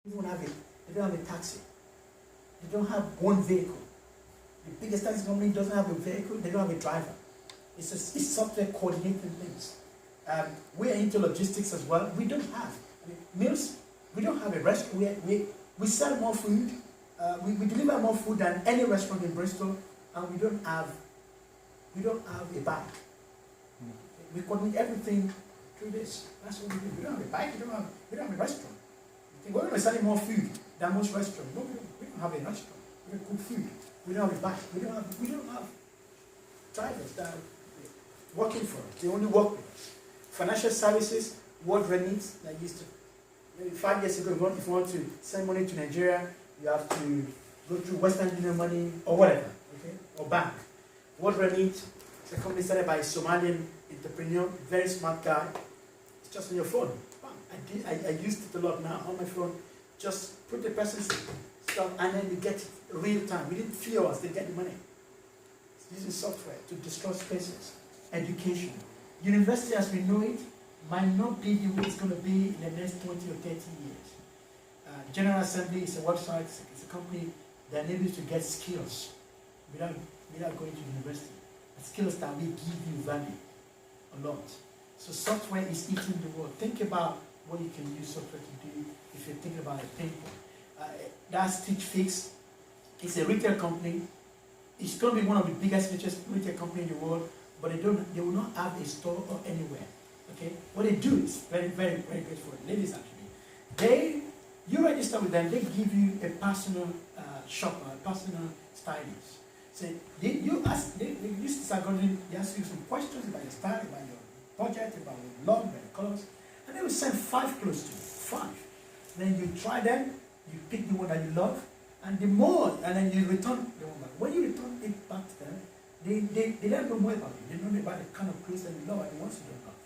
They don't have a taxi. They don't have one vehicle. The biggest taxi company doesn't have a vehicle. They don't have a driver. It's software coordinating things. We're into logistics as well. We don't have meals. We don't have a restaurant. We sell more food. We deliver more food than any restaurant in Bristol, and we don't have a bike. We coordinate everything through this. That's what we do. We don't have a bike. We don't have a restaurant. We're going to be selling more food than most restaurants. No, we don't have a restaurant. We don't cook food. We don't have a bike. We don't have drivers that are working for us. They only work with us. Financial services, world remits that used to, maybe 5 years ago, if you want to send money to Nigeria, you have to go through Western Union money or whatever, okay, or bank. World remit is a company started by a Somalian entrepreneur, very smart guy. It's just on your phone. I used it a lot now on my phone. Just put the person's stuff and then you get it real time. Within 3 hours, they get the money. It's using software to destroy spaces. Education. University as we know it might not be the way it's going to be in the next 20 or 30 years. General Assembly is a website, it's a company that enables you to get skills without going to university. Skills that will give you value a lot. So software is eating the world. Think about what you can use software to do if you're thinking about a pain point. That's Stitch Fix. It's a retail company. It's going to be one of the biggest retail companies in the world, but they will not have a store or anywhere. Okay? What they do is very, very, very good for ladies actually. You register with them, they give you a personal shopper, a personal stylist. So they use this algorithm, they ask you some questions about your style, about your budget, about your love, about your colors, and they will send 5 clothes to you, 5. Then you try them, you pick the one that you love, and then you return the one back. When you return it back to them, they don't know more about you. They know about the kind of clothes that you love and the ones you don't love.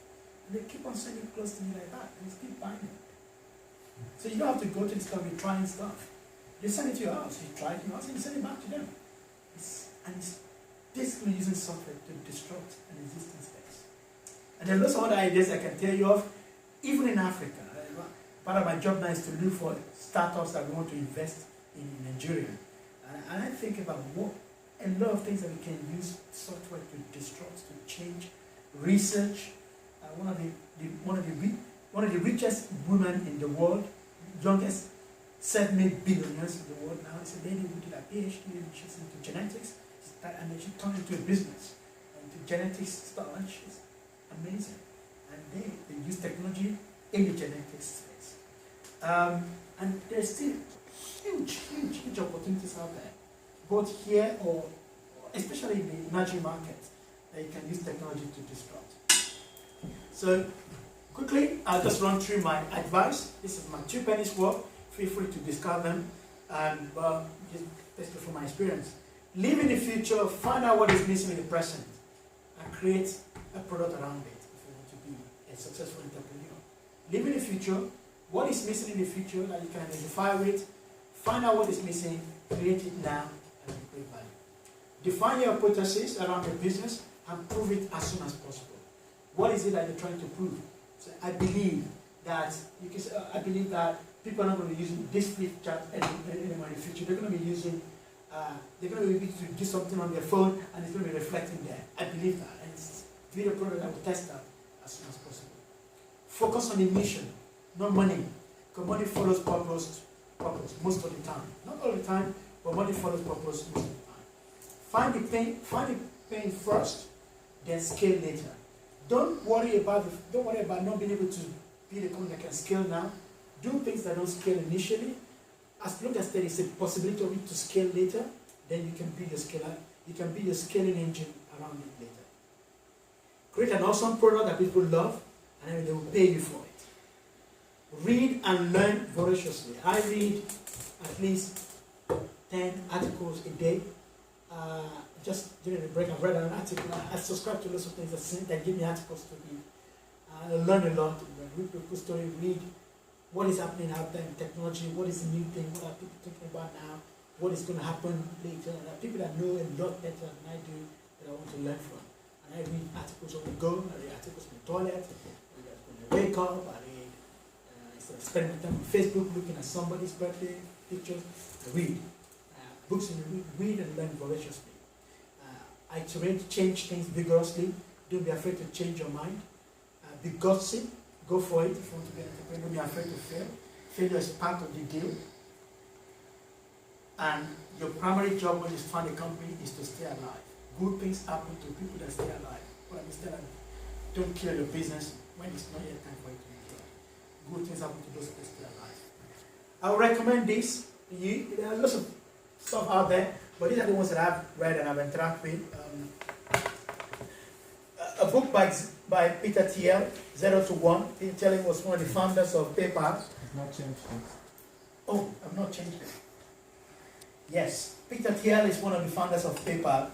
And they keep on sending clothes to you like that, and you keep buying them. So you don't have to go to the store and be trying stuff. They send it to your house, you try it in your house, and you send it back to them. It's basically using software to disrupt an existing space. And there are lots of other ideas I can tell you of, even in Africa. Part of my job now is to look for startups that we want to invest in Nigeria. And I think about a lot of things that we can use software to disrupt, to change, research. One of the richest women in the world, youngest self-made billionaires in the world now, is a lady who did a PhD, and she's into genetics, and then she turned into a business, into genetics stuff, and she's amazing. And they use technology in the genetics space. And there's still huge opportunities out there, both here or especially in the emerging markets, that you can use technology to disrupt. So, quickly, I'll just run through my advice. This is my 2 pennies worth. Feel free to discard them, but just from my experience. Live in the future, find out what is missing in the present, and create a product around it if you want to be a successful entrepreneur. Live in the future, what is missing in the future that you can identify with, find out what is missing, create it now, and create value. Define your hypothesis around your business and prove it as soon as possible. What is it that you're trying to prove? So I believe that people are not going to be using this flip chart anymore in the future. They're going to be using, they're going to be able to do something on their phone and it's going to be reflecting there. I believe that. And it's a video product that will test that as soon as possible. Focus on the mission, not money. Because money follows purpose most of the time. Not all the time, but money follows purpose most of the time. Find the pain first, then scale later. Don't worry about not being able to be the company that can scale now. Do things that don't scale initially. As long as there is a possibility of it to scale later, then you can build a scaler. You can build a scaling engine around it later. Create an awesome product that people love, and then they will pay you for it. Read and learn voraciously. I read at least 10 articles a day. Just during the break, I've read an article. I subscribe to lots of things that give me articles to read. I learn a lot. Read people's story, read what is happening out there in technology, what is the new thing, what are people talking about now, what is going to happen later. And there are people that know a lot better than I do that I want to learn from. And I read articles on the go, I read articles in the toilet, I read when I wake up, I read instead of spending time on Facebook looking at somebody's birthday pictures, read. Books and read and learn voraciously. Iterate, change things vigorously. Don't be afraid to change your mind. Be gutsy, go for it if you want to be an entrepreneur. Don't be afraid to fail. Failure is part of the deal. And your primary job when you start a company is to stay alive. Good things happen to people that stay alive. But understand that don't kill your business when it's not yet time for it to be killed. Good things happen to those that stay alive. I would recommend this. There are lots of stuff out there, but these are the ones that I've read and I've interacted with. A book by Peter Thiel, 0 to 1. Peter Thiel was one of the founders of PayPal. It's not changed. Oh, I've not changed it. Yes, Peter Thiel is one of the founders of PayPal.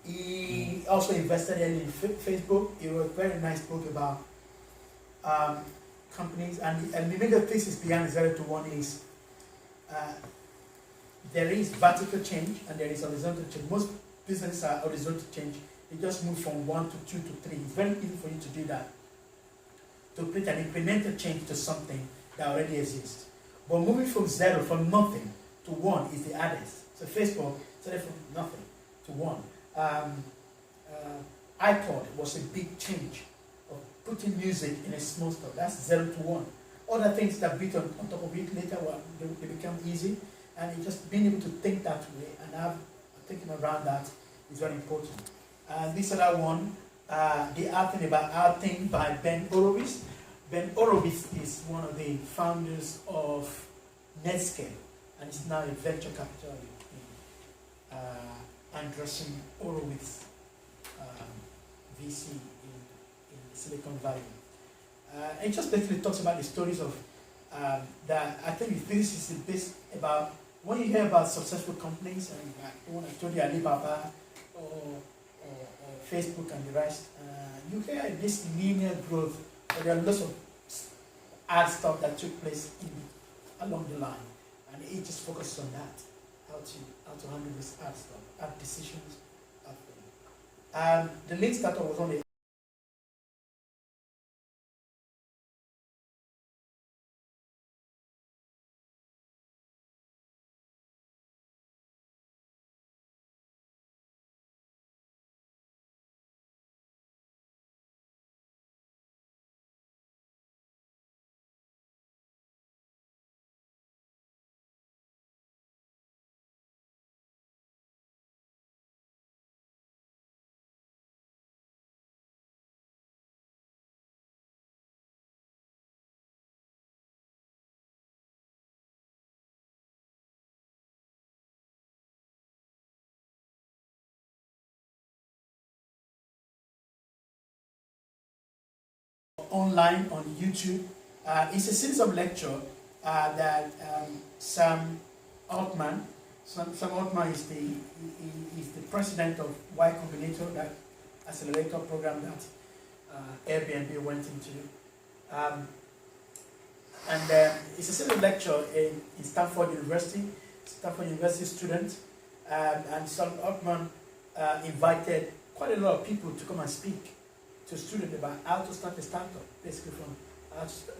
He also invested in Facebook. He wrote a very nice book about companies. And the major thesis behind 0 to 1 is there is vertical change and there is horizontal change. Most businesses are horizontal change. They just move from 1 to 2 to 3. It's very easy for you to do that. To create an incremental change to something that already exists. But moving from 0, from nothing to 1 is the hardest. So Facebook started from nothing to 1. iPod was a big change of putting music in a small store. That's 0 to 1. Other things that built on top of it later, they become easy. And it just being able to think that way and have thinking around that is very important. This other one, The Art Thing About Art Thing by Ben Horowitz. Ben Horowitz is one of the founders of Netscape, and is now a venture capital in Andreessen Horowitz VC in Silicon Valley. It just basically talks about the stories of that. I think this is the best about when you hear about successful companies, and the one I told you, Alibaba or Facebook and the rest, you hear this linear growth, but there are lots of hard stuff that took place along the line, and it just focuses on that, how to handle this hard stuff, hard decisions. The lead startup was on the online on YouTube. It's a series of lecture that Sam Altman is the president of Y Combinator, that accelerator program that Airbnb went into. It's a series of lecture in Stanford University student, and Sam Altman invited quite a lot of people to come and speak to students about how to start a startup, basically from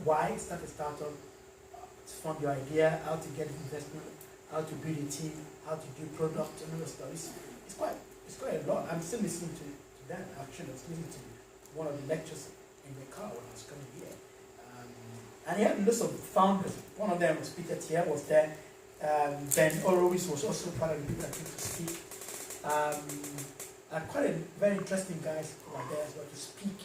why start a startup, to fund your idea, how to get investment, how to build a team, how to do product, and all that stuff. It's quite a lot. I'm still listening to them. Actually, I was listening to one of the lectures in the car when I was coming here. And he had lots of founders. One of them was Peter Thiel was there. Ben Horowitz was also part of the people that came to speak. Quite a very interesting guys over there as well to speak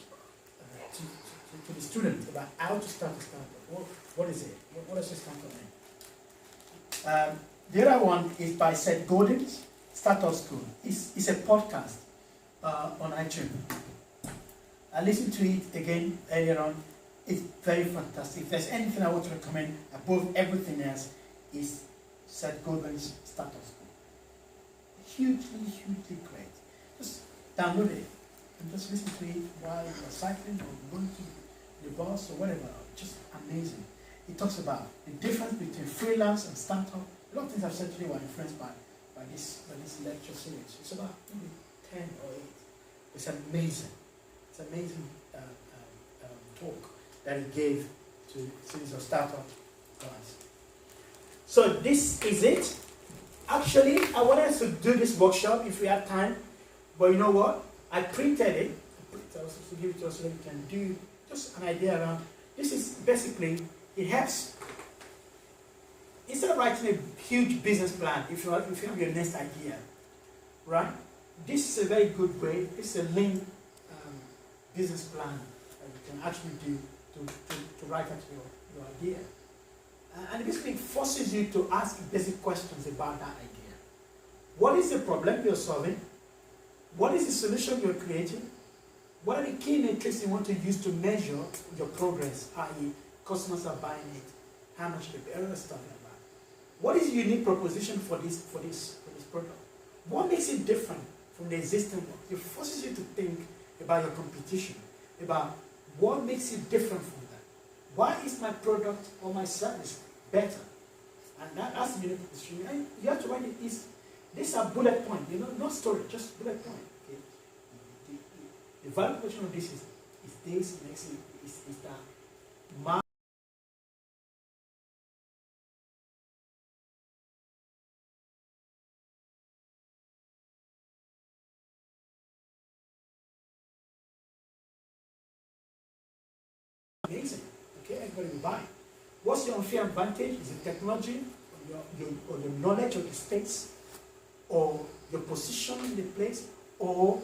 to the students about how to start a startup. What is it? What does a startup mean? The other one is by Seth Godin's Startup School. It's a podcast on iTunes. I listened to it again earlier on. It's very fantastic. If there's anything I want to recommend above everything else, is Seth Godin's Startup School. Hugely great. Just download it and just listen to it while you're cycling or going to the bus or whatever. Just amazing. It talks about the difference between freelance and startup. A lot of things I've said today were influenced by this lecture series. It's about maybe 10 or 8. It's amazing. It's amazing talk that he gave to series of startup guys. So this is it. Actually, I wanted to do this workshop if we have time, but you know what? I printed it. I was to give it to us so that we can do just an idea around. This is basically, it helps. Instead of writing a huge business plan, if you have your next idea, right? This is a very good way. This is a lean business plan that you can actually do to write out your idea. And it basically forces you to ask basic questions about that idea. What is the problem you're solving? What is the solution you're creating? What are the key metrics you want to use to measure your progress, i.e. customers are buying it, how much the barrier is talking about? What is the unique proposition for this product? What makes it different from the existing one? It forces you to think about your competition, about what makes it different from that. Why is my product or my service better? And that's the unique proposition. And you have to write it. These are bullet points, not story, just bullet point. Okay? The value proposition of this is this, next is that. Amazing. Okay, everybody will buy. What's your unfair advantage? Is it technology, or your knowledge of the space, or your position in the place, or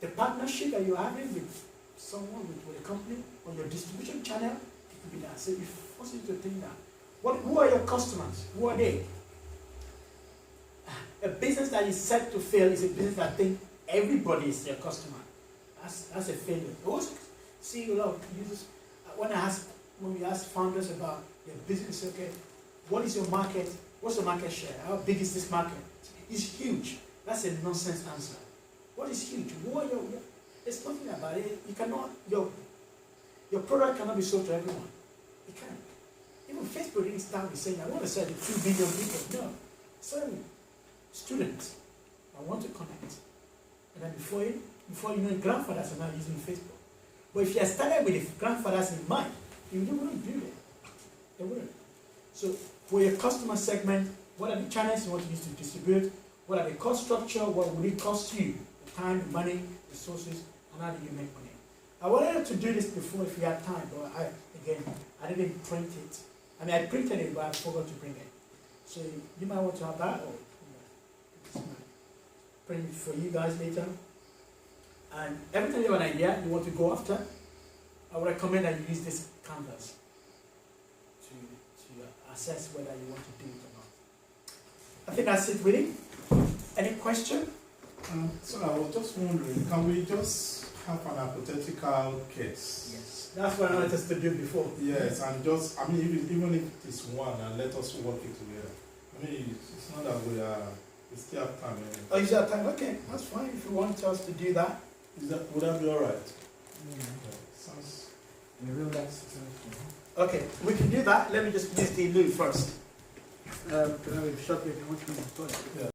the partnership that you're having with someone, with a company, or your distribution channel? It could be that. So it forces you to think that. Who are your customers? Who are they? A business that is set to fail is a business that thinks everybody is their customer. That's a failure. I also see a lot of users, when we ask founders about their business, okay, what is your market? What's your market share? How big is this market? It's huge. That's a nonsense answer. What is huge? There's nothing about it. You cannot, your product cannot be sold to everyone. It can't. Even Facebook didn't start with saying, I want to sell to 2 billion people. No. Sorry. Students. I want to connect. And then before you know, grandfathers are now using Facebook. But if you had started with the grandfathers in mind, you wouldn't do that. They wouldn't. So for your customer segment, what are the channels you want to use to distribute? What are the cost structure? What will it cost you? The time, the money, the resources, and how do you make money? I wanted to do this before if we had time, but I didn't print it. I mean, I printed it, but I forgot to bring it. So you might want to have that, or print it for you guys later. And every time you have an idea you want to go after, I would recommend that you use this canvas to assess whether you want to do it or not. I think that's it, really. Any question? So I was just wondering, can we just have an hypothetical case? Yes. That's what I wanted us to do before. Yes, and just, I mean, even if it's one, and let us work it together. I mean, it's not that we still have time. Anyway. Oh, you still have time? Okay, that's fine. If you want us to do that. Would that be all right? Yeah. Sounds In a real life situation. Okay, we can do that. Let me just use the loo first. Can I have a short break? I want to go to the toilet. yeah.